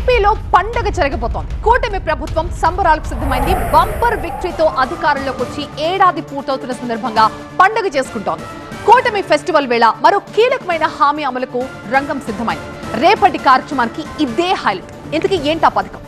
ఏపీలో పండగ జరగబోతోంది. కూటమి ప్రభుత్వం సంబరాలకు సిద్ధమైంది. బంపర్ విక్టరీతో అధికారంలోకి వచ్చి ఏడాది పూర్తవుతున్న సందర్భంగా పండగ చేసుకుంటోంది. కూటమి ఫెస్టివల్ వేళ మరో కీలకమైన హామీ అమలుకు రంగం సిద్ధమైంది. రేపటి కార్యక్రమానికి ఇదే హైలైట్. ఇంతకీ ఏంటా పథకం?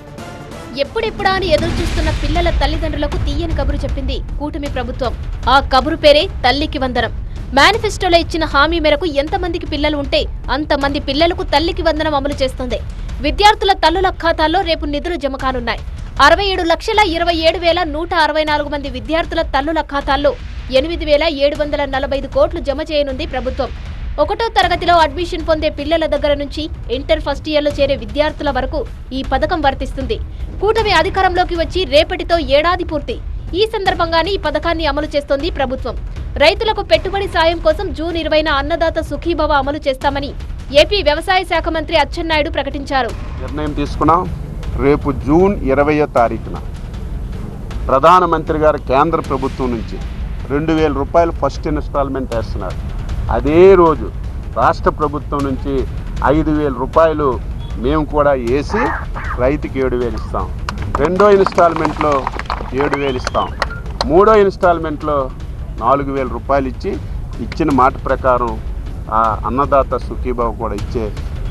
ఎప్పుడెప్పుడా అని ఎదురు చూస్తున్న పిల్లల తల్లిదండ్రులకు తీయని కబురు చెప్పింది కూటమి ప్రభుత్వం. ఆ కబురు పేరే తల్లికి వందనం. మేనిఫెస్టోలో ఇచ్చిన హామీ మేరకు ఎంతమందికి పిల్లలు ఉంటే అంతమంది పిల్లలకు తల్లికి వందనం అమలు చేస్తుంది. విద్యార్థుల తల్లుల ఖాతాల్లో రేపు నిధులు జమ కానున్నాయి. 67,27,164 మంది విద్యార్థుల తల్లుల ఖాతాల్లో 8,745 కోట్లు జమ చేయనుంది ప్రభుత్వం. 1వ తరగతిలో అడ్మిషన్ పొందే పిల్లల దగ్గర నుంచి ఇంటర్ ఫస్ట్ ఇయర్లో చేరే విద్యార్థుల వరకు ఈ పథకం వర్తిస్తుంది. కూటమి అధికారంలోకి వచ్చి రేపటితో ఏడాది పూర్తి. ఈ సందర్భంగానే ఈ పథకాన్ని అమలు చేస్తోంది ప్రభుత్వం. రైతులకు పెట్టుబడి సాయం కోసం జూన్ 20న అన్నదాత సుఖీభవ అమలు చేస్తామని ఏపీ వ్యవసాయ శాఖ మంత్రి అచ్చెన్నాయుడు ప్రకటించారు. నిర్ణయం తీసుకున్నాం. రేపు జూన్ 20వ తారీఖున ప్రధానమంత్రి గారు కేంద్ర ప్రభుత్వం నుంచి 2,000 రూపాయలు ఫస్ట్ ఇన్స్టాల్మెంట్ వేస్తున్నారు. అదే రోజు రాష్ట్ర ప్రభుత్వం నుంచి 5,000 రూపాయలు మేము కూడా వేసి రైతుకి 7,000 ఇస్తాం. రెండో ఇన్స్టాల్మెంట్లో 7,000 ఇస్తాం. మూడో ఇన్స్టాల్మెంట్లో 4,000 రూపాయలు ఇచ్చి ఇచ్చిన మాట ప్రకారం ఆ అన్నదాత సుఖీభావ కూడా ఇచ్చే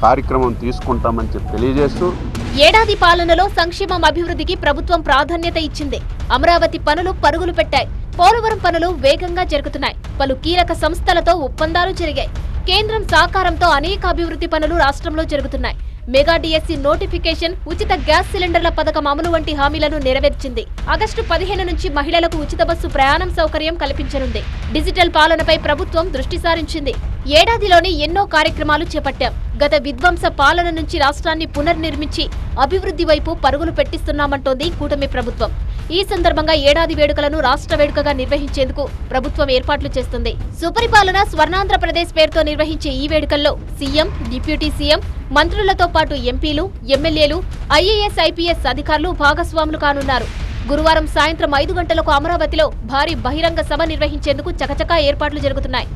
కార్యక్రమం తీసుకుంటామని చెప్పి తెలియజేస్తూ ఏడాది పాలనలో సంక్షేమం అభివృద్ధికి ప్రభుత్వం ప్రాధాన్యత ఇచ్చింది. అమరావతి పనులు పరుగులు పెట్టాయి. పోలవరం పనులు వేగంగా జరుగుతున్నాయి. పలు కీలక సంస్థలతో ఒప్పందాలు జరిగాయి. కేంద్రం సహకారంతో అనేక అభివృద్ధి పనులు రాష్ట్రంలో జరుగుతున్నాయి. మెగా డిఎస్సి నోటిఫికేషన్, ఉచిత గ్యాస్ సిలిండర్ల పథకం అమలు వంటి హామీలను నెరవేర్చింది. ఆగస్టు 15 నుంచి మహిళలకు ఉచిత బస్సు ప్రయాణం సౌకర్యం కల్పించనుంది. డిజిటల్ పాలనపై ప్రభుత్వం దృష్టి సారించింది. ఏడాదిలోనే ఎన్నో కార్యక్రమాలు చేపట్టాం. గత విధ్వంస పాలన నుంచి రాష్ట్రాన్ని పునర్నిర్మించి అభివృద్ధి వైపు పరుగులు పెట్టిస్తున్నామంటోంది కూటమి ప్రభుత్వం. ఈ సందర్భంగా ఏడాది వేడుకలను రాష్ట్ర వేడుకగా నిర్వహించేందుకు ప్రభుత్వం ఏర్పాట్లు చేస్తుంది. సుపరిపాలన స్వర్ణాంధ్రప్రదేశ్ పేరుతో నిర్వహించే ఈ వేడుకల్లో సీఎం, డిప్యూటీ సీఎం, మంత్రులతో పాటు ఎంపీలు, ఎమ్మెల్యేలు, ఐఏఎస్, ఐపీఎస్ అధికారులు భాగస్వాములు కానున్నారు. గురువారం సాయంత్రం 5 గంటలకు అమరావతిలో భారీ బహిరంగ సభ నిర్వహించేందుకు చకచకా ఏర్పాట్లు జరుగుతున్నాయి.